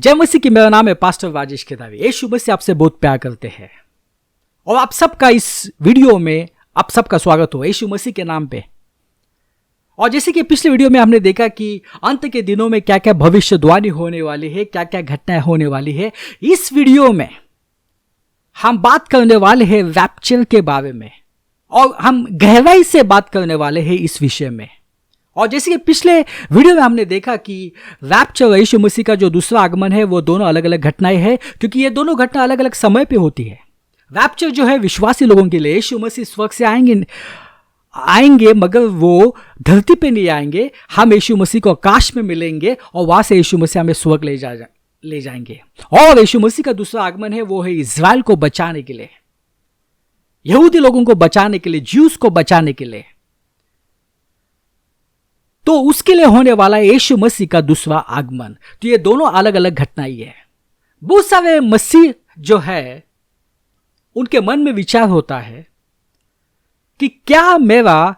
जय मसीह की। मेरा नाम है पास्टर राजेश केदारी। यीशु मसीह आपसे बहुत प्यार करते हैं और आप सबका इस वीडियो में आप सबका स्वागत हो यीशु मसीह के नाम पे। और जैसे कि पिछले वीडियो में हमने देखा कि अंत के दिनों में क्या क्या भविष्यवाणी होने वाली है, क्या क्या घटनाएं होने वाली है, इस वीडियो में हम बात करने वाले हैं रैप्चर के बारे में और हम गहराई से बात करने वाले हैं इस विषय में। और जैसे कि पिछले वीडियो में हमने देखा कि रैप्चर और यीशु मसीह का जो दूसरा आगमन है वो दोनों अलग अलग घटनाएं हैं, क्योंकि ये दोनों घटना अलग अलग समय पे होती है। रैप्चर जो है विश्वासी लोगों के लिए, यीशु मसीह स्वर्ग से आएंगे मगर वो धरती पे नहीं आएंगे। हम यीशु मसीह को आकाश में मिलेंगे और वहां से यीशु मसीह हमें स्वर्ग ले जाएंगे। और यीशु मसीह का दूसरा आगमन है वो है इज़राइल को बचाने के लिए, यहूदी लोगों को बचाने के लिए, ज्यूस को बचाने के लिए। तो उसके लिए होने वाला है यीशु मसीह का दूसरा आगमन। तो ये दोनों अलग अलग घटनाएं हैं। बहुत सारे मसीह जो है उनके मन में विचार होता है कि क्या मेरा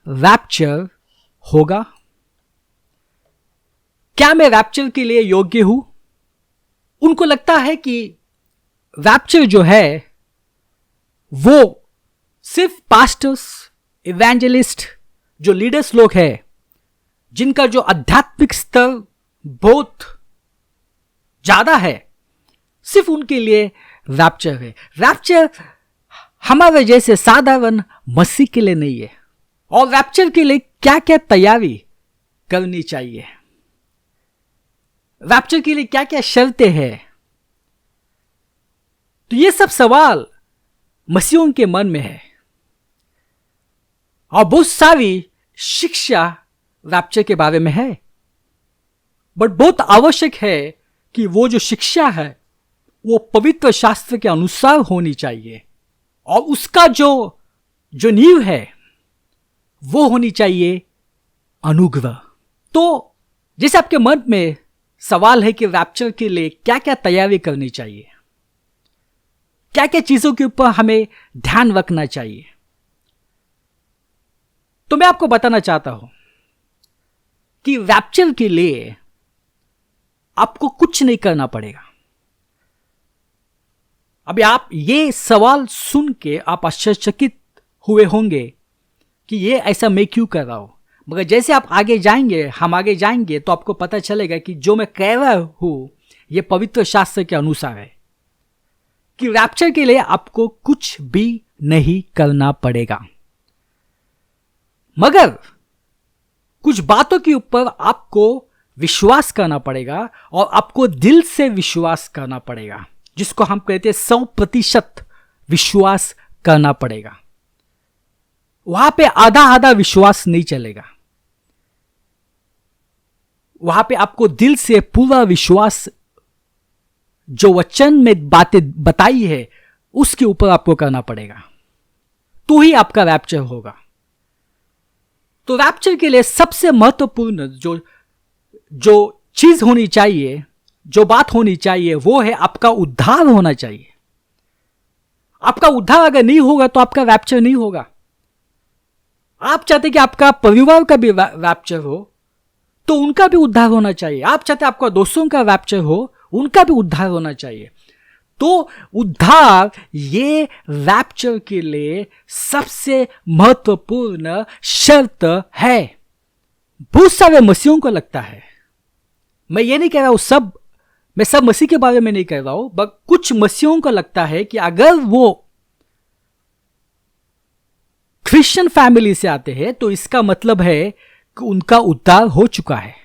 रैप्चर होगा, क्या मैं रैप्चर के लिए योग्य हूं। उनको लगता है कि रैप्चर जो है वो सिर्फ पास्टर्स, इवेंजलिस्ट, जो लीडर्स लोग हैं, जिनका जो आध्यात्मिक स्तर बहुत ज्यादा है, सिर्फ उनके लिए रैप्चर है। रैप्चर हमारे जैसे साधारण मसीह के लिए नहीं है। और रैप्चर के लिए क्या क्या तैयारी करनी चाहिए, रैप्चर के लिए क्या क्या शर्तें हैं, तो ये सब सवाल मसीहों के मन में है। और बहुत सारी शिक्षा रैप्चर के बारे में है, बट बहुत आवश्यक है कि वो जो शिक्षा है वो पवित्र शास्त्र के अनुसार होनी चाहिए और उसका जो नींव है वो होनी चाहिए अनुग्रह। तो जैसे आपके मन में सवाल है कि रैप्चर के लिए क्या क्या तैयारी करनी चाहिए, क्या क्या चीजों के ऊपर हमें ध्यान रखना चाहिए, तो मैं आपको बताना चाहता हूं कि रैप्चर के लिए आपको कुछ नहीं करना पड़ेगा। अभी आप ये सवाल सुन के आप आश्चर्यचकित हुए होंगे कि ये ऐसा मैं क्यों कर रहा हूं, मगर जैसे आप आगे जाएंगे, हम आगे जाएंगे, तो आपको पता चलेगा कि जो मैं कह रहा हूं ये पवित्र शास्त्र के अनुसार है कि रैप्चर के लिए आपको कुछ भी नहीं करना पड़ेगा, मगर कुछ बातों के ऊपर आपको विश्वास करना पड़ेगा और आपको दिल से विश्वास करना पड़ेगा, जिसको हम कहते हैं 100% विश्वास करना पड़ेगा। वहां पे आधा आधा विश्वास नहीं चलेगा, वहां पे आपको दिल से पूरा विश्वास, जो वचन में बातें बताई है उसके ऊपर आपको करना पड़ेगा, तो ही आपका रैप्चर होगा। तो रैप्चर के लिए सबसे महत्वपूर्ण जो चीज होनी चाहिए, जो बात होनी चाहिए, वो है आपका उद्धार होना चाहिए। आपका उद्धार अगर नहीं होगा तो आपका रैप्चर नहीं होगा। आप चाहते कि आपका परिवार का भी रैप्चर हो तो उनका भी उद्धार होना चाहिए। आप चाहते आपका दोस्तों का रैप्चर हो, उनका भी उद्धार होना चाहिए। तो उद्धार ये रैप्चर के लिए सबसे महत्वपूर्ण शर्त है। बहुत सारे मसीहों को लगता है, मैं ये नहीं कह रहा हूं मैं सब मसीह के बारे में नहीं कह रहा हूं, बट कुछ मसीहों को लगता है कि अगर वो क्रिश्चियन फैमिली से आते हैं तो इसका मतलब है कि उनका उद्धार हो चुका है।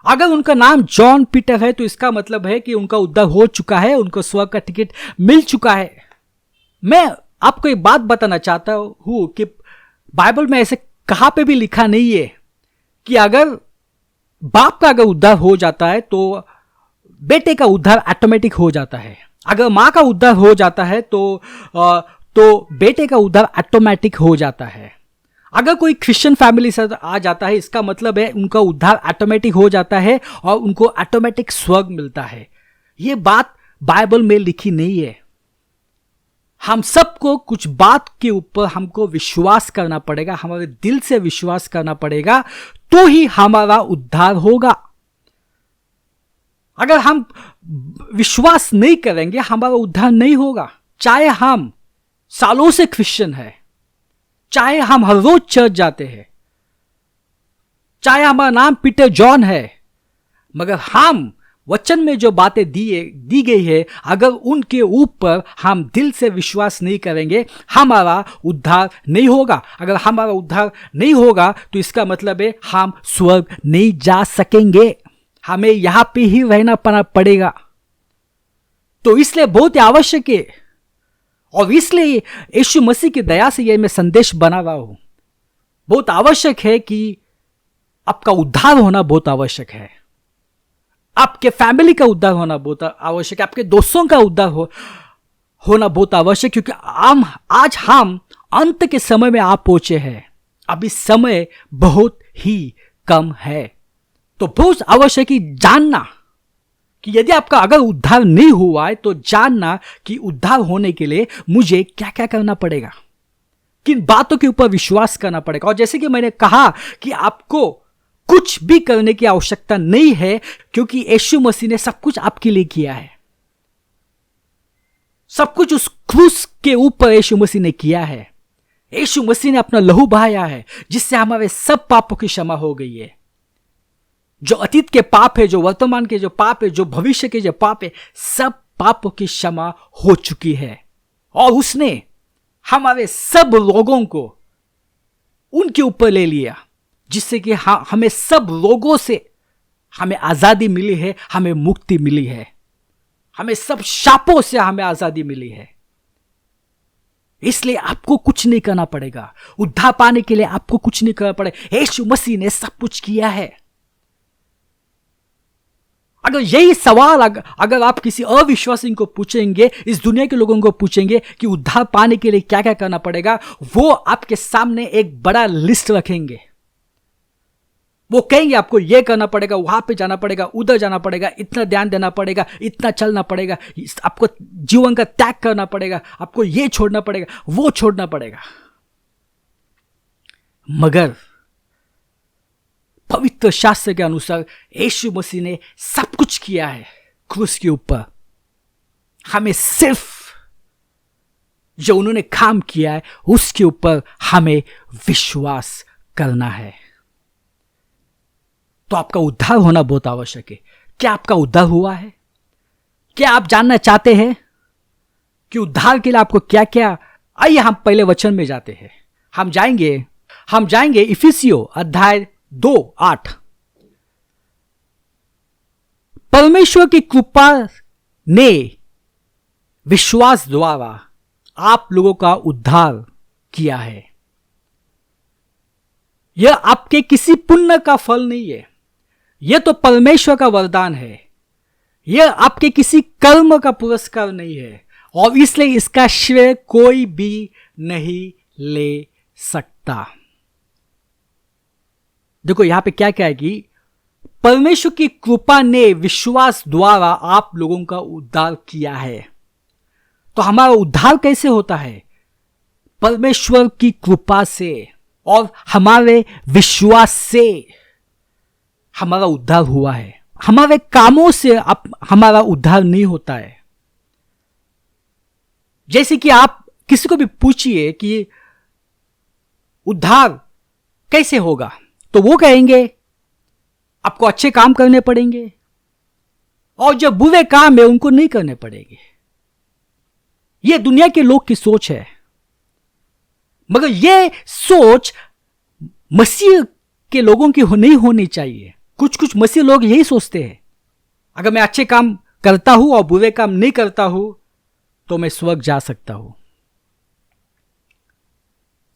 अगर उनका नाम जॉन पीटर है तो इसका मतलब है कि उनका उद्धार हो चुका है, उनको स्वर्ग का टिकट मिल चुका है। मैं आपको एक बात बताना चाहता हूं कि बाइबल में ऐसे कहां पे भी लिखा नहीं है कि अगर बाप का अगर उद्धार हो जाता है तो बेटे का उद्धार ऑटोमेटिक हो जाता है। अगर मां का उद्धार हो जाता है तो बेटे का उद्धार ऑटोमेटिक हो जाता है। अगर कोई क्रिश्चियन फैमिली से आ जाता है, इसका मतलब है उनका उद्धार ऑटोमेटिक हो जाता है और उनको ऑटोमेटिक स्वर्ग मिलता है। यह बात बाइबल में लिखी नहीं है। हम सबको कुछ बात के ऊपर हमको विश्वास करना पड़ेगा, हमारे दिल से विश्वास करना पड़ेगा, तो ही हमारा उद्धार होगा। अगर हम विश्वास नहीं करेंगे हमारा उद्धार नहीं होगा। चाहे हम सालों से क्रिश्चियन है, चाहे हम हर रोज चर्च जाते हैं, चाहे हमारा नाम पीटर जॉन है, मगर हम वचन में जो बातें दी गई है, अगर उनके ऊपर हम दिल से विश्वास नहीं करेंगे हमारा उद्धार नहीं होगा। अगर हमारा उद्धार नहीं होगा तो इसका मतलब है हम स्वर्ग नहीं जा सकेंगे, हमें यहां पे ही रहना पड़ेगा। तो इसलिए बहुत ही आवश्यक है, और इसलिए यीशु मसीह की दया से यह मैं संदेश बना रहा हूं। बहुत आवश्यक है कि आपका उद्धार होना बहुत आवश्यक है, आपके फैमिली का उद्धार होना बहुत आवश्यक है, आपके दोस्तों का उद्धार होना बहुत आवश्यक, क्योंकि आज हम अंत के समय में आप पहुंचे हैं। अभी समय बहुत ही कम है, तो बहुत आवश्यक है जानना कि यदि आपका अगर उद्धार नहीं हुआ है तो जानना कि उद्धार होने के लिए मुझे क्या क्या करना पड़ेगा, किन बातों के ऊपर विश्वास करना पड़ेगा। और जैसे कि मैंने कहा कि आपको कुछ भी करने की आवश्यकता नहीं है, क्योंकि यीशु मसीह ने सब कुछ आपके लिए किया है। सब कुछ उस क्रूस के ऊपर यीशु मसीह ने किया है। यीशु मसीह ने अपना लहू बहाया है, जिससे हमारे सब पापों की क्षमा हो गई है। जो अतीत के पाप है, जो वर्तमान के जो पाप है, जो भविष्य के जो पाप है, सब पापों की क्षमा हो चुकी है। और उसने हमारे सब रोगों को उनके ऊपर ले लिया, जिससे कि हमें सब रोगों से हमें आजादी मिली है, हमें मुक्ति मिली है, हमें सब शापों से हमें आजादी मिली है। इसलिए आपको कुछ नहीं करना पड़ेगा, उद्धार पाने के लिए आपको कुछ नहीं करना पड़ेगा, यीशु मसीह ने सब कुछ किया है। अगर यही सवाल अगर आप किसी अविश्वासी को पूछेंगे, इस दुनिया के लोगों को पूछेंगे कि उद्धार पाने के लिए क्या क्या करना पड़ेगा, वो आपके सामने एक बड़ा लिस्ट रखेंगे। वो कहेंगे आपको यह करना पड़ेगा, वहां पे जाना पड़ेगा, उधर जाना पड़ेगा, इतना ध्यान देना पड़ेगा, इतना चलना पड़ेगा, आपको जीवन का त्याग करना पड़ेगा, आपको ये छोड़ना पड़ेगा, वो छोड़ना पड़ेगा। मगर पवित्र शास्त्र के अनुसार यीशु मसीह ने सब कुछ किया है क्रूस के ऊपर। हमें सिर्फ जो उन्होंने काम किया है उसके ऊपर हमें विश्वास करना है। तो आपका उद्धार होना बहुत आवश्यक है। क्या आपका उद्धार हुआ है? क्या आप जानना चाहते हैं कि उद्धार के लिए आपको क्या क्या? आइए हम पहले वचन में जाते हैं। हम जाएंगे इफिसियों अध्याय 2:8। परमेश्वर की कृपा ने विश्वास द्वारा आप लोगों का उद्धार किया है। यह आपके किसी पुण्य का फल नहीं है, यह तो परमेश्वर का वरदान है। यह आपके किसी कर्म का पुरस्कार नहीं है, और इसलिए इसका श्रेय कोई भी नहीं ले सकता। देखो यहां पे क्या क्या है कि परमेश्वर की कृपा ने विश्वास द्वारा आप लोगों का उद्धार किया है। तो हमारा उद्धार कैसे होता है? परमेश्वर की कृपा से और हमारे विश्वास से हमारा उद्धार हुआ है। हमारे कामों से हमारा उद्धार नहीं होता है। जैसे कि आप किसी को भी पूछिए कि उद्धार कैसे होगा, तो वो कहेंगे आपको अच्छे काम करने पड़ेंगे, और जो बुरे काम है उनको नहीं करने पड़ेंगे। यह दुनिया के लोग की सोच है, मगर यह सोच मसीह के लोगों की नहीं होनी चाहिए। कुछ मसीह लोग यही सोचते हैं, अगर मैं अच्छे काम करता हूं और बुरे काम नहीं करता हूं तो मैं स्वर्ग जा सकता हूं।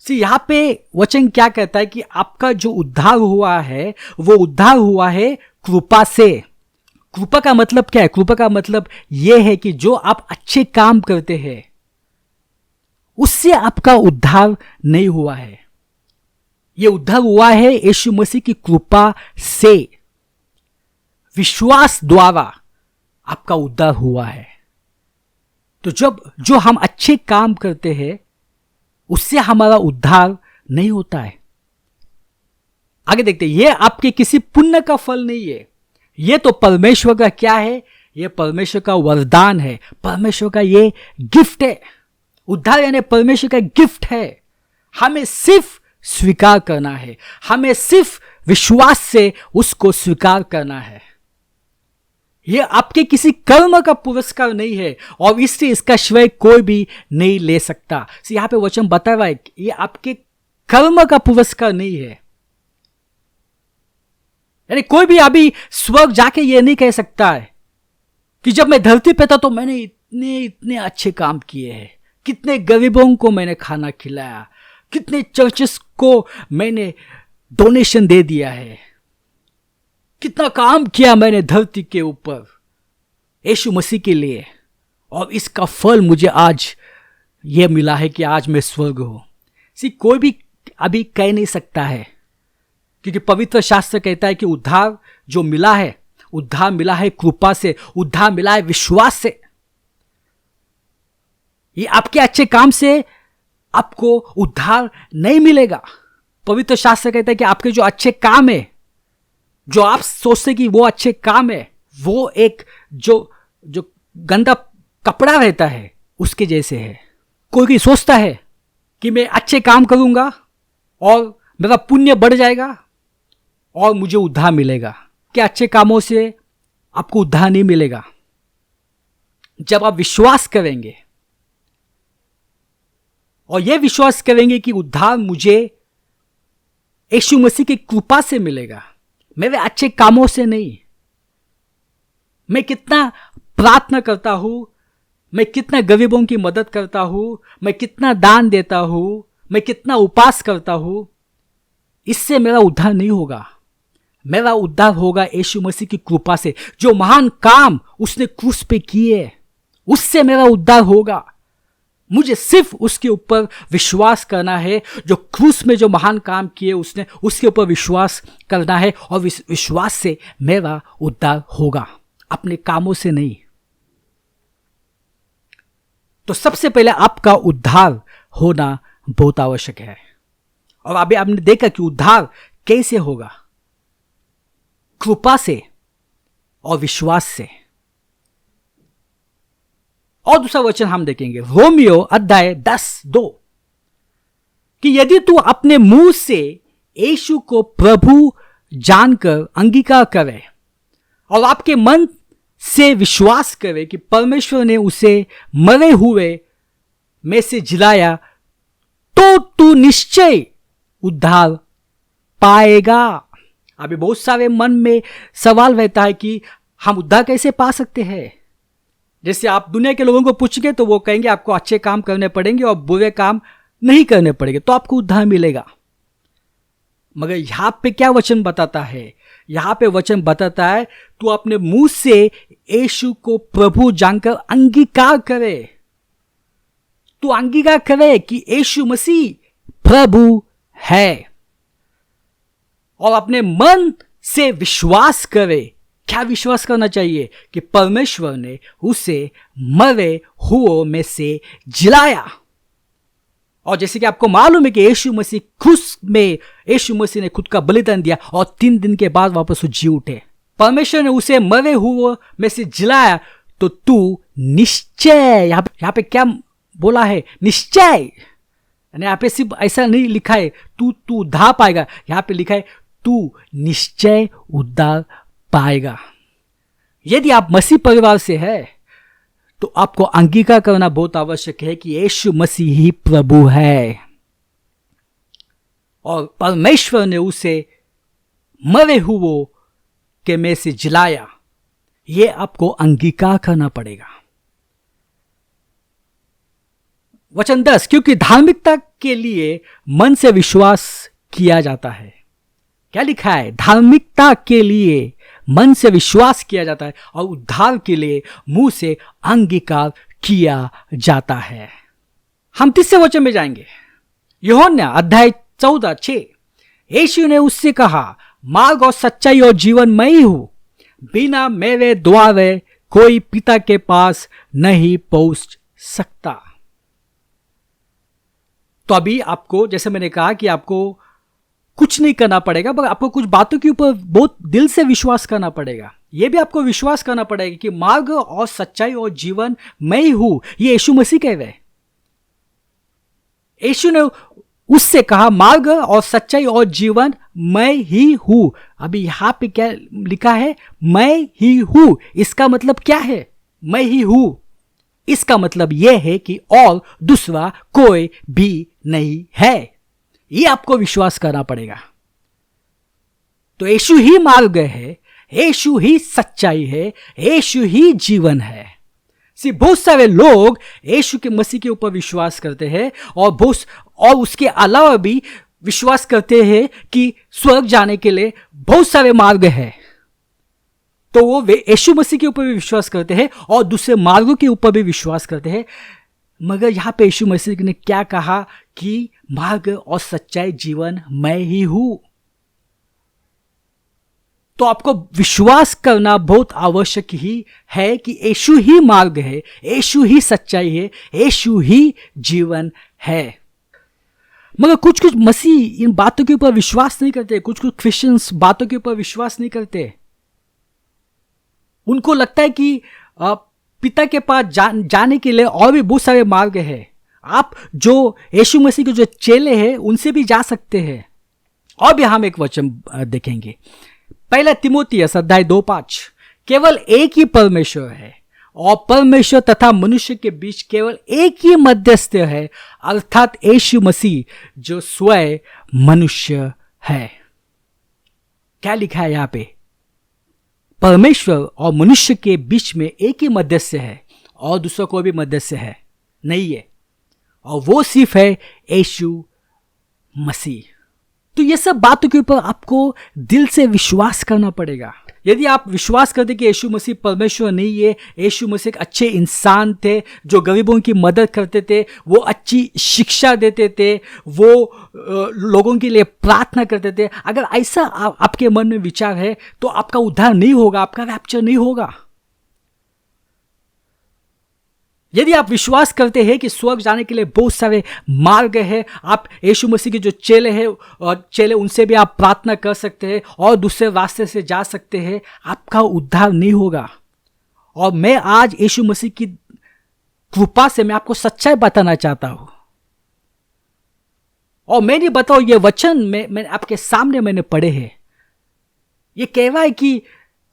यहां पे वचन क्या कहता है कि आपका जो उद्धार हुआ है वो उद्धार हुआ है कृपा से। कृपा का मतलब क्या है? कृपा का मतलब यह है कि जो आप अच्छे काम करते हैं उससे आपका उद्धार नहीं हुआ है। यह उद्धार हुआ है यीशु मसीह की कृपा से। विश्वास द्वारा आपका उद्धार हुआ है। तो जो हम अच्छे काम करते हैं उससे हमारा उद्धार नहीं होता है। आगे देखते हैं, यह आपके किसी पुण्य का फल नहीं है, ये तो परमेश्वर का क्या है? ये परमेश्वर का वरदान है, परमेश्वर का ये गिफ्ट है। उद्धार यानी परमेश्वर का गिफ्ट है। हमें सिर्फ स्वीकार करना है, हमें सिर्फ विश्वास से उसको स्वीकार करना है। यह आपके किसी कर्म का पुरस्कार नहीं है और इससे इसका श्रेय कोई भी नहीं ले सकता। यहां पे वचन बता रहा है ये आपके कर्म का पुरस्कार नहीं है। यानी कोई भी अभी स्वर्ग जाके ये नहीं कह सकता है कि जब मैं धरती पे था तो मैंने इतने इतने अच्छे काम किए हैं, कितने गरीबों को मैंने खाना खिलाया, कितने चर्चेस को मैंने डोनेशन दे दिया है, कितना काम किया मैंने धरती के ऊपर यीशु मसीह के लिए, और इसका फल मुझे आज यह मिला है कि आज मैं स्वर्ग हूं। कोई भी अभी कह नहीं सकता है, क्योंकि पवित्र शास्त्र कहता है कि उद्धार जो मिला है, उद्धार मिला है कृपा से, उद्धार मिला है विश्वास से। ये आपके अच्छे काम से आपको उद्धार नहीं मिलेगा। पवित्र शास्त्र कहता है कि आपके जो अच्छे काम है, जो आप सोचते कि वो अच्छे काम है, वो एक जो गंदा कपड़ा रहता है उसके जैसे है। कोई सोचता है कि मैं अच्छे काम करूंगा और मेरा पुण्य बढ़ जाएगा और मुझे उद्धार मिलेगा। क्या अच्छे कामों से आपको उद्धार नहीं मिलेगा। जब आप विश्वास करेंगे और यह विश्वास करेंगे कि उद्धार मुझे यीशु मसीह की कृपा से मिलेगा, मेरे अच्छे कामों से नहीं। मैं कितना प्रार्थना करता हूं, मैं कितना गरीबों की मदद करता हूं, मैं कितना दान देता हूं, मैं कितना उपवास करता हूं, इससे मेरा उद्धार नहीं होगा। मेरा उद्धार होगा यीशु मसीह की कृपा से। जो महान काम उसने क्रूस पे किए, उससे मेरा उद्धार होगा। मुझे सिर्फ उसके ऊपर विश्वास करना है। जो क्रूस में जो महान काम किए उसने, उसके ऊपर विश्वास करना है और विश्वास से मेरा उद्धार होगा, अपने कामों से नहीं। तो सबसे पहले आपका उद्धार होना बहुत आवश्यक है। और अभी आपने देखा कि उद्धार कैसे होगा, कृपा से और विश्वास से। और दूसरा वचन हम देखेंगे रोमियो अध्याय 10:2 कि यदि तू अपने मुंह से यीशु को प्रभु जानकर अंगीकार करे और आपके मन से विश्वास करे कि परमेश्वर ने उसे मरे हुए में से जिलाया, तो तू निश्चय उद्धार पाएगा। अभी बहुत सारे मन में सवाल रहता है कि हम उद्धार कैसे पा सकते हैं। जैसे आप दुनिया के लोगों को पूछेंगे तो वो कहेंगे आपको अच्छे काम करने पड़ेंगे और बुरे काम नहीं करने पड़ेंगे तो आपको उद्धार मिलेगा। मगर यहां पे क्या वचन बताता है? यहां पे वचन बताता है तू अपने मुंह से यीशु को प्रभु जानकर अंगीकार करे। तू अंगीकार करे कि यीशु मसीह प्रभु है और अपने मन से विश्वास करे। क्या विश्वास करना चाहिए? कि परमेश्वर ने उसे मरे हुओं में से जिलाया। और जैसे कि आपको मालूम है कि यीशु मसीह क्रूस में यीशु मसीह ने खुद का बलिदान दिया और 3 दिन के बाद वापस वो जी उठे। परमेश्वर ने उसे मरे हुओं में से जिलाया, तो तू निश्चय, यहां पे क्या बोला है? निश्चय। यहां पे सिर्फ ऐसा नहीं लिखा है तू उद्धार पाएगा, यहां पे लिखा है तू निश्चय उद्धार पाएगा। यदि आप मसीह परिवार से है तो आपको अंगीकार करना बहुत आवश्यक है कि यीशु मसीह ही प्रभु है और परमेश्वर ने उसे मरे हुओं के में से जिलाया। यह आपको अंगीकार करना पड़ेगा। वचन 10, क्योंकि धार्मिकता के लिए मन से विश्वास किया जाता है। क्या लिखा है? धार्मिकता के लिए मन से विश्वास किया जाता है और उद्धार के लिए मुंह से अंगीकार किया जाता है। हम 3 वचन में जाएंगे। यूहन्ना अध्याय 14:6, यीशु ने उससे कहा, मार्ग और सच्चाई और जीवन मैं ही हूं, बिना मेरे द्वारा कोई पिता के पास नहीं पहुंच सकता। तो अभी आपको, जैसे मैंने कहा कि आपको कुछ नहीं करना पड़ेगा, मगर आपको कुछ बातों के ऊपर बहुत दिल से विश्वास करना पड़ेगा। यह भी आपको विश्वास करना पड़ेगा कि मार्ग और सच्चाई और जीवन मैं ही हूं। ये यीशु मसीह कह रहे। यीशु ने उससे कहा मार्ग और सच्चाई और जीवन मैं ही हूं। अभी यहां पे क्या लिखा है? मैं ही हूं। इसका मतलब क्या है? मैं ही हूं, इसका मतलब यह है कि और दूसरा कोई भी नहीं है। यह आपको विश्वास करना पड़ेगा। तो यीशु ही मार्ग है, यीशु ही सच्चाई है, यीशु ही जीवन है। बहुत सारे लोग यीशु के मसीह के ऊपर विश्वास करते हैं और उसके अलावा भी विश्वास करते हैं कि स्वर्ग जाने के लिए बहुत सारे मार्ग हैं। तो वो यीशु मसीह के ऊपर भी विश्वास करते हैं और दूसरे मार्गों के ऊपर भी विश्वास करते हैं। मगर यहां पे यीशु मसीह ने क्या कहा कि मार्ग और सच्चाई जीवन मैं ही हूं। तो आपको विश्वास करना बहुत आवश्यक ही है कि यीशु ही मार्ग है, यीशु ही सच्चाई है, यीशु ही जीवन है। मगर कुछ मसीह इन बातों के ऊपर विश्वास नहीं करते। कुछ क्रिश्चियंस बातों के ऊपर विश्वास नहीं करते। उनको लगता है कि पिता के पास जाने के लिए और भी बहुत सारे मार्ग हैं। आप जो यीशु मसीह के जो चेले हैं उनसे भी जा सकते हैं। और भी हम एक वचन देखेंगे, पहला तिमोथियस अध्याय 2:5। केवल एक ही परमेश्वर है और परमेश्वर तथा मनुष्य के बीच केवल एक ही मध्यस्थ है, अर्थात यीशु मसीह जो स्वयं मनुष्य है। क्या लिखा है यहां पे? परमेश्वर और मनुष्य के बीच में एक ही मध्यस्थ है और दूसरा कोई भी मध्यस्थ है नहीं है, और वो सिर्फ है यीशु मसीह। तो ये सब बातों के ऊपर आपको दिल से विश्वास करना पड़ेगा। यदि आप विश्वास करते कि यीशु मसीह परमेश्वर नहीं है, यीशु मसीह एक अच्छे इंसान थे जो गरीबों की मदद करते थे, वो अच्छी शिक्षा देते थे, वो लोगों के लिए प्रार्थना करते थे, अगर ऐसा आपके मन में विचार है तो आपका उद्धार नहीं होगा, आपका रैप्चर नहीं होगा। यदि आप विश्वास करते हैं कि स्वर्ग जाने के लिए बहुत सारे मार्ग हैं, आप यीशु मसीह के जो चेले हैं और चेले उनसे भी आप प्रार्थना कर सकते हैं और दूसरे रास्ते से जा सकते हैं, आपका उद्धार नहीं होगा। और मैं आज यीशु मसीह की कृपा से मैं आपको सच्चाई बताना चाहता हूं। और मैं नहीं बताऊं, ये वचन मैं आपके सामने मैंने पढ़े हैं। ये कह रहा है कि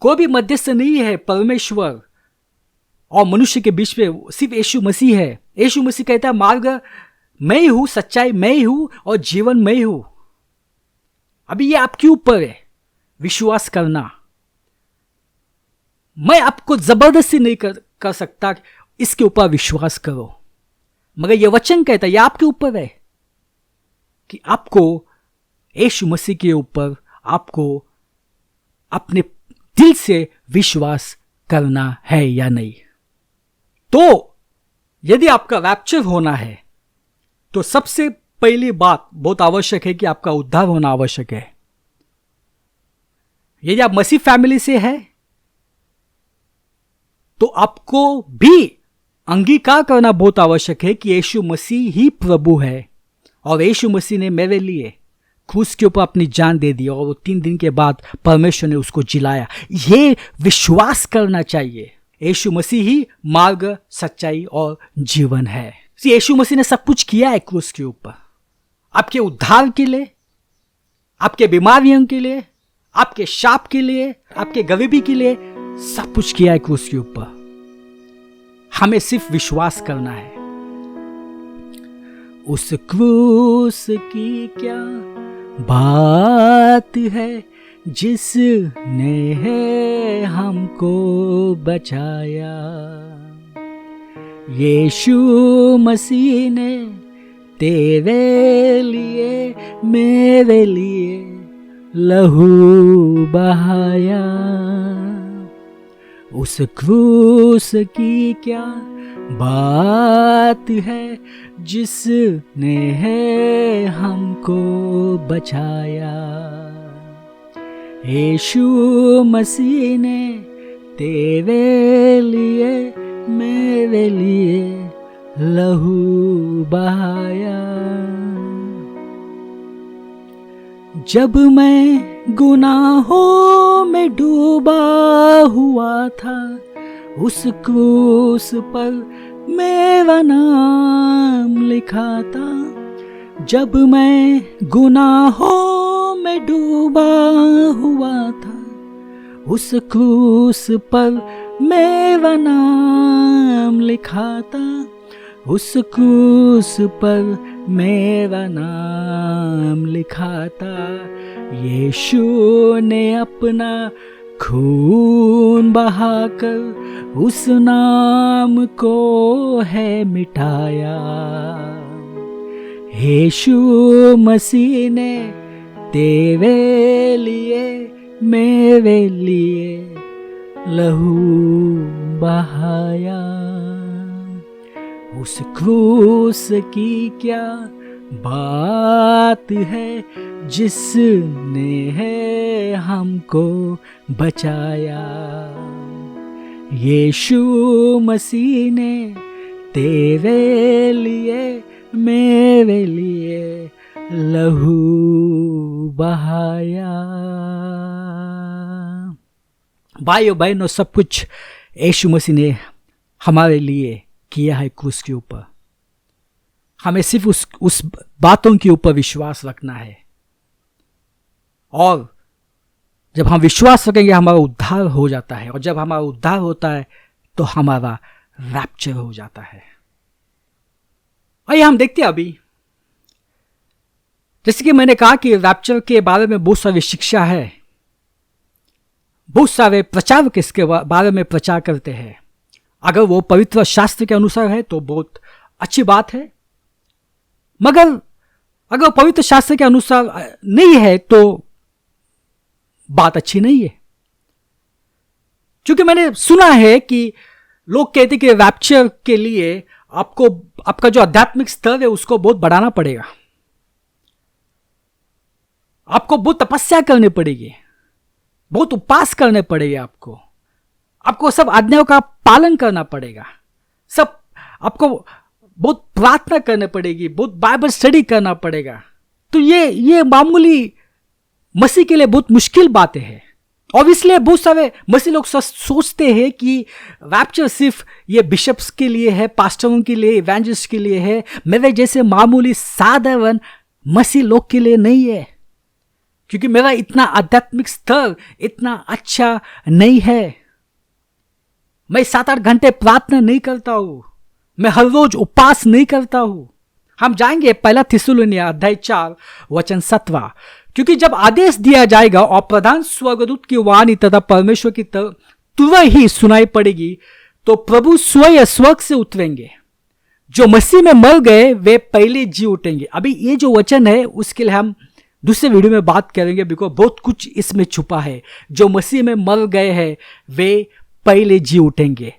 कोई भी मध्यस्थ नहीं है परमेश्वर और मनुष्य के बीच में, सिर्फ यीशु मसीह है। यीशु मसीह कहता है मार्ग मैं ही हूं, सच्चाई मैं ही हूं और जीवन मैं ही हूं। अभी ये आपके ऊपर है विश्वास करना। मैं आपको जबरदस्ती नहीं कर सकता इसके ऊपर विश्वास करो, मगर ये वचन कहता है ये आपके ऊपर है कि आपको यीशु मसीह के ऊपर आपको अपने दिल से विश्वास करना है या नहीं। तो यदि आपका रैप्चर होना है तो सबसे पहली बात बहुत आवश्यक है कि आपका उद्धार होना आवश्यक है। यदि आप मसीह फैमिली से हैं तो आपको भी अंगीकार करना बहुत आवश्यक है कि यीशु मसीह ही प्रभु है और यीशु मसीह ने मेरे लिए क्रूस के ऊपर अपनी जान दे दी और वो 3 दिन के बाद परमेश्वर ने उसको जिलाया। ये विश्वास करना चाहिए। यीशु मसीह ही मार्ग, सच्चाई और जीवन है। यीशु मसीह ने सब कुछ किया है क्रूस के ऊपर, आपके उद्धार के लिए, आपके बीमारियों के लिए, आपके शाप के लिए, आपके गरीबी के लिए, सब कुछ किया है क्रूस के ऊपर। हमें सिर्फ विश्वास करना है। उस क्रूस की क्या बात है जिसने है हमको बचाया, यीशु मसीह ने तेरे लिए मेरे लिए लहू बहाया। उस क्रूस की क्या बात है जिसने है हमको बचाया, यीशु मसीह ने तेरे लिए मेरे लिए लहू बहाया। जब मैं गुनाहों में डूबा हुआ था, उस क्रूस पर मेरा नाम लिखा था। जब मैं गुनाहों में डूबा हुआ था, उस क्रूस पर मेरा नाम लिखा था, उस क्रूस पर मेरा नाम लिखा था। यीशु ने अपना खून बहाकर उस नाम को है मिटाया। यीशु मसीह ने तेरे लिए मेरे लिए लहू बहाया। उस क्रूस की क्या बात है जिसने है हमको बचाया। यीशु मसीह ने तेरे लिए मेरे लिए लहू बहाया। भाइयों बहनों, सब कुछ यीशु मसीह ने हमारे लिए किया है क्रूस के ऊपर। हमें सिर्फ उस बातों के ऊपर विश्वास रखना है, और जब हम विश्वास रखेंगे हमारा उद्धार हो जाता है, और जब हमारा उद्धार होता है तो हमारा रैप्चर हो जाता है। आइए हम देखते हैं अभी, जैसे कि मैंने कहा कि रैप्चर के बारे में बहुत सारी शिक्षा है, बहुत सारे प्रचारक इसके बारे में प्रचार करते हैं। अगर वो पवित्र शास्त्र के अनुसार है तो बहुत अच्छी बात है, मगर अगर पवित्र शास्त्र के अनुसार नहीं है तो बात अच्छी नहीं है। क्योंकि मैंने सुना है कि लोग कहते हैं कि रैप्चर के लिए आपको आपका जो आध्यात्मिक स्तर है उसको बहुत बढ़ाना पड़ेगा, आपको बहुत तपस्या करनी पड़ेगी, बहुत उपवास करने पड़ेगा, आपको सब आज्ञाओं का पालन करना पड़ेगा, सब आपको बहुत प्रार्थना करनी पड़ेगी, बहुत बाइबल स्टडी करना पड़ेगा। तो ये मामूली मसीह के लिए बहुत मुश्किल बातें हैं, और इसलिए बहुत सारे मसीह लोग सोचते हैं कि रैप्चर सिर्फ ये बिशप्स के लिए है, पास्टरों के लिए, इवेंजलिस्ट के लिए है, मेरे जैसे मामूली साधारण मसीह लोग के लिए नहीं है, क्योंकि मेरा इतना आध्यात्मिक स्तर इतना अच्छा नहीं है। मैं 7-8 घंटे प्रार्थना नहीं करता हूं, मैं हर रोज उपवास नहीं करता हूं। हम जाएंगे 1 थिस्सलुनीय अध्याय 4 वचन 17, क्योंकि जब आदेश दिया जाएगा और प्रधान स्वर्गदूत की वाणी तथा परमेश्वर की तुरंत ही सुनाई पड़ेगी, तो प्रभु स्वयं स्वर्ग से उतरेंगे, जो मसीह में मर गए वे पहले जी उठेंगे। अभी ये जो वचन है उसके लिए हम दूसरे वीडियो में बात करेंगे, बिकॉज बहुत कुछ इसमें छुपा है। जो मसीह में मर गए हैं वे पहले जी उठेंगे,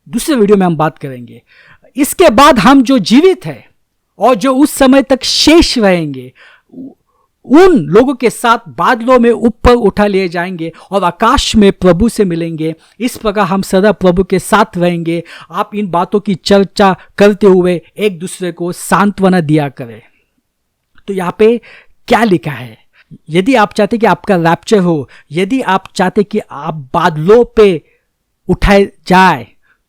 दूसरे वीडियो में हम बात करेंगे। इसके बाद हम जो जीवित हैं और जो उस समय तक शेष रहेंगे, उन लोगों के साथ बादलों में ऊपर उठा लिए जाएंगे और आकाश में प्रभु से मिलेंगे। इस प्रकार हम सदा प्रभु के साथ रहेंगे। आप इन बातों की चर्चा करते हुए एक दूसरे को सांत्वना दिया करें। तो यहाँ पे क्या लिखा है? यदि आप चाहते कि आपका रैप्चर हो, यदि आप चाहते कि आप बादलों पे उठाए जाए,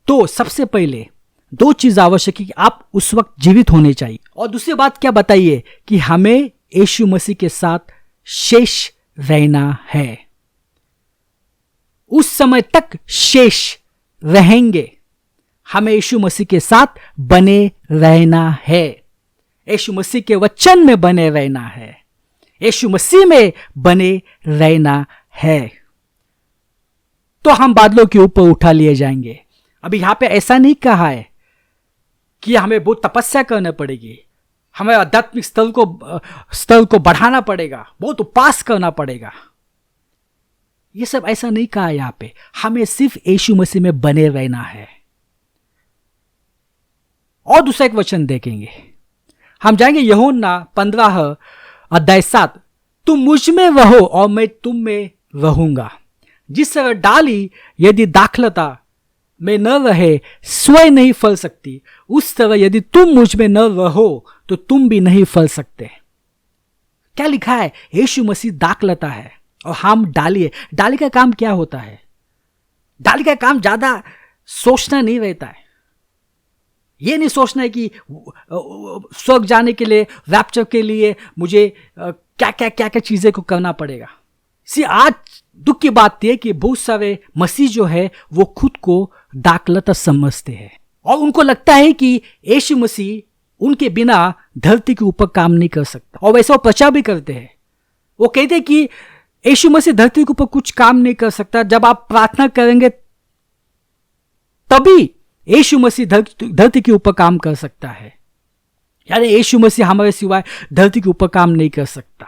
तो सबसे पहले 2 चीज आवश्यक है कि आप उस वक्त जीवित होने चाहिए, और दूसरी बात क्या बताइए कि हमें यीशु मसीह के साथ शेष रहना है। उस समय तक शेष रहेंगे, हमें यीशु मसीह के साथ बने रहना है, यीशु मसीह के वचन में बने रहना है, यीशु मसीह में बने रहना है, तो हम बादलों के ऊपर उठा लिए जाएंगे। अभी यहां पे ऐसा नहीं कहा है कि हमें बहुत तपस्या करनी पड़ेगी, हमें आध्यात्मिक स्तर को बढ़ाना पड़ेगा, बहुत उपवास करना पड़ेगा। ये सब ऐसा नहीं कहा यहां पे। हमें सिर्फ यीशु मसीह में बने रहना है। और दूसरा एक वचन देखेंगे, हम जाएंगे यूहन्ना 15 अध्याय 7, तुम मुझ में रहो और मैं तुम में रहूंगा। जिस तरह डाली यदि दाखलता में न रहे स्वयं नहीं फल सकती, उस तरह यदि तुम मुझ में न रहो तो तुम भी नहीं फल सकते। क्या लिखा है? यीशु मसीह दाखलता है, और हम डाली है। डाली का काम क्या होता है? डाली का काम ज्यादा सोचना नहीं रहता है। ये नहीं सोचना है कि स्वर्ग जाने के लिए, रैप्चर के लिए मुझे क्या क्या क्या क्या चीजें को करना पड़ेगा। आज दुख की बात यह कि बहुत सारे मसीह जो है वो खुद को दाखलता समझते हैं और उनको लगता है कि यीशु मसीह उनके बिना धरती के ऊपर काम नहीं कर सकता, और वैसा वो प्रचार भी करते हैं। वो कहते हैं कि यीशु मसीह धरती के ऊपर कुछ काम नहीं कर सकता। जब आप प्रार्थना करेंगे तभी यीशु मसीह धरती के ऊपर काम कर सकता है। यानी यीशु मसीह हमारे सिवाय धरती के ऊपर काम नहीं कर सकता।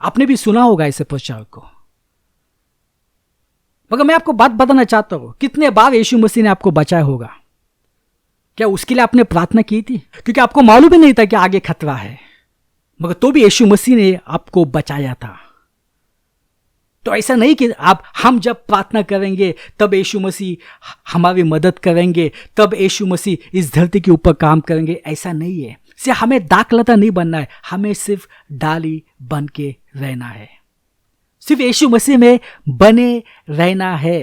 आपने भी सुना होगा ऐसे प्रचार को, मगर मैं आपको बात बताना चाहता हूं, कितने बार यीशु मसीह ने आपको बचाया होगा? क्या उसके लिए आपने प्रार्थना की थी? क्योंकि आपको मालूम ही नहीं था कि आगे खतरा है, मगर तो भी यीशु मसीह ने आपको बचाया था। तो ऐसा नहीं कि हम जब प्रार्थना करेंगे तब यीशु मसीह हमारी मदद करेंगे, तब यीशु मसीह इस धरती के ऊपर काम करेंगे, ऐसा नहीं है। सिर्फ हमें दाखलता नहीं बनना है, हमें सिर्फ डाली बन के रहना है, सिर्फ यीशु मसीह में बने रहना है।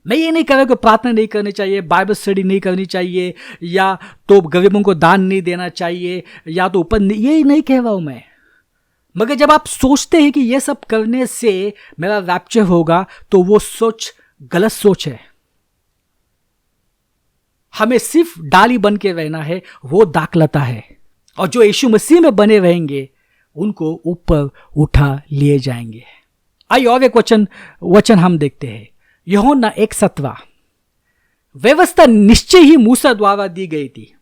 मैं ये नहीं कह रहा कि प्रार्थना नहीं करनी चाहिए, बाइबल स्टडी नहीं करनी चाहिए, या तो गरीबों को दान नहीं देना चाहिए, या तो ऊपर, ये नहीं कह रहा हूं मैं। मगर जब आप सोचते हैं कि ये सब करने से मेरा रैप्चर होगा, तो वो सोच गलत सोच है। हमें सिर्फ डाली बन के रहना है, वो दाखलता है। और जो यीशु मसीह में बने रहेंगे उनको ऊपर उठा लिए जाएंगे। आइए और एक वचन हम देखते हैं, यूहन्ना 1:17। व्यवस्था निश्चय ही मूसा द्वारा दी गई थी,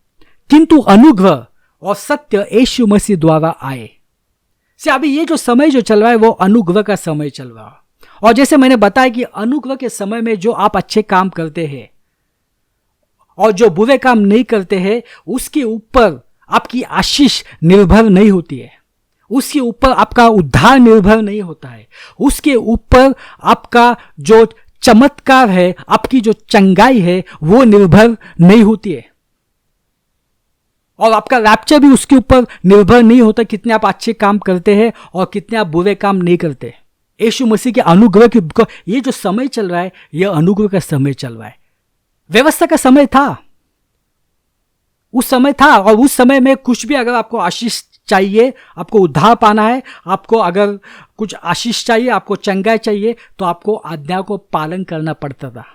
किंतु अनुग्रह और सत्य यीशु मसीह द्वारा आए। से अभी ये जो समय जो चल रहा है वो अनुग्रह का समय चल रहा है। और जैसे मैंने बताया कि अनुग्रह के समय में जो आप अच्छे काम करते हैं और जो बुरे काम नहीं करते हैं, उसके ऊपर आपकी आशीष निर्भर नहीं होती है, उसके ऊपर आपका उद्धार निर्भर नहीं होता है, उसके ऊपर आपका जो चमत्कार है, आपकी जो चंगाई है, वो निर्भर नहीं होती है। और आपका रैप्चर भी उसके ऊपर निर्भर नहीं होता कितने आप अच्छे काम करते हैं और कितने आप बुरे काम नहीं करते। यीशु मसीह के अनुग्रह की ये जो समय चल रहा है, यह अनुग्रह का समय चल रहा है। व्यवस्था का समय था, उस समय था, और उस समय में कुछ भी अगर आपको आशीष चाहिए, आपको उद्धार पाना है, आपको अगर कुछ आशीष चाहिए, आपको चंगाई चाहिए, तो आपको आज्ञा को पालन करना पड़ता था,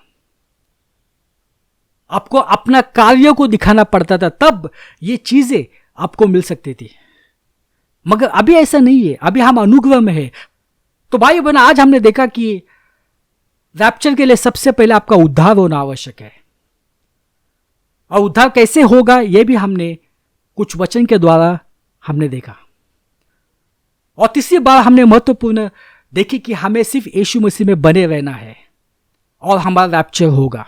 आपको अपना कार्य को दिखाना पड़ता था, तब ये चीजें आपको मिल सकती थी। मगर अभी ऐसा नहीं है, अभी हम अनुग्रह में है। तो भाई बहन, आज हमने देखा कि रैप्चर के लिए सबसे पहले आपका उद्धार होना आवश्यक है। और उद्धार कैसे होगा यह भी हमने कुछ वचन के द्वारा हमने देखा। और तीसरी बार हमने महत्वपूर्ण देखी कि हमें सिर्फ यीशु मसीह में बने रहना है और हमारा रैप्चर होगा।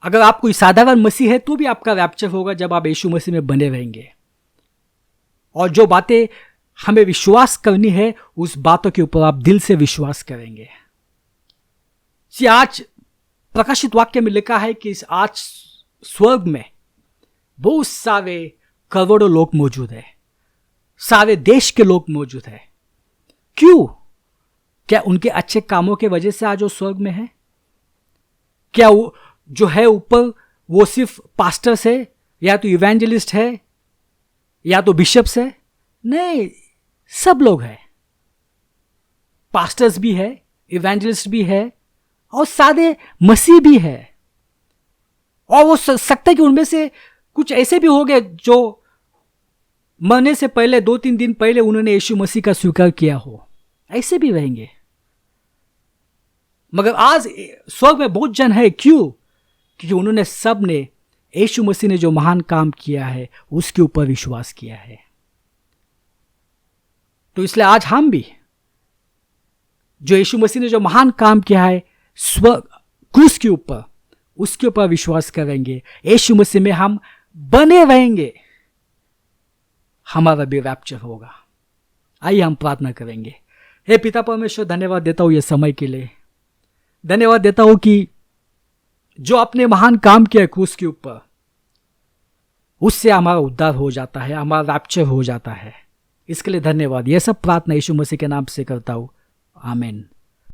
अगर आप कोई साधारण मसीह है तो भी आपका रैप्चर होगा जब आप यीशु मसीह में बने रहेंगे। और जो बातें हमें विश्वास करनी है, उस बातों के ऊपर आप दिल से विश्वास करेंगे। आज प्रकाशित वाक्य में लिखा है कि आज स्वर्ग में बहुत सारे करोड़ों लोग मौजूद है, सारे देश के लोग मौजूद है। क्यों? क्या उनके अच्छे कामों के वजह से आज वो स्वर्ग में है? क्या वो जो है ऊपर वो सिर्फ पास्टर्स है, या तो इवेंजलिस्ट है, या तो बिशप्स है? नहीं, सब लोग हैं। पास्टर्स भी है, इवेंजलिस्ट भी है, और सादे मसीह भी है। और वो सकता है कि उनमें से कुछ ऐसे भी हो गए जो मरने से पहले 2-3 दिन पहले उन्होंने यीशु मसीह का स्वीकार किया हो, ऐसे भी रहेंगे। मगर आज स्वर्ग में बहुत जन है। क्यों? क्योंकि उन्होंने सब ने यीशु मसीह ने जो महान काम किया है उसके ऊपर विश्वास किया है। तो इसलिए आज हम भी जो यीशु मसीह ने जो महान काम किया है क्रूस के ऊपर, उसके ऊपर विश्वास करेंगे, यीशु मसीह में हम बने रहेंगे, हमारा भी रैप्चर होगा। आइए हम प्रार्थना करेंगे। हे पिता परमेश्वर, धन्यवाद देता हूं ये समय के लिए। धन्यवाद देता हूं कि जो आपने महान काम किया है क्रूस के ऊपर, उससे हमारा उद्धार हो जाता है, हमारा रैप्चर हो जाता है। इसके लिए धन्यवाद। यह सब प्रार्थना यीशु मसीह के नाम से करता हूँ, आमीन।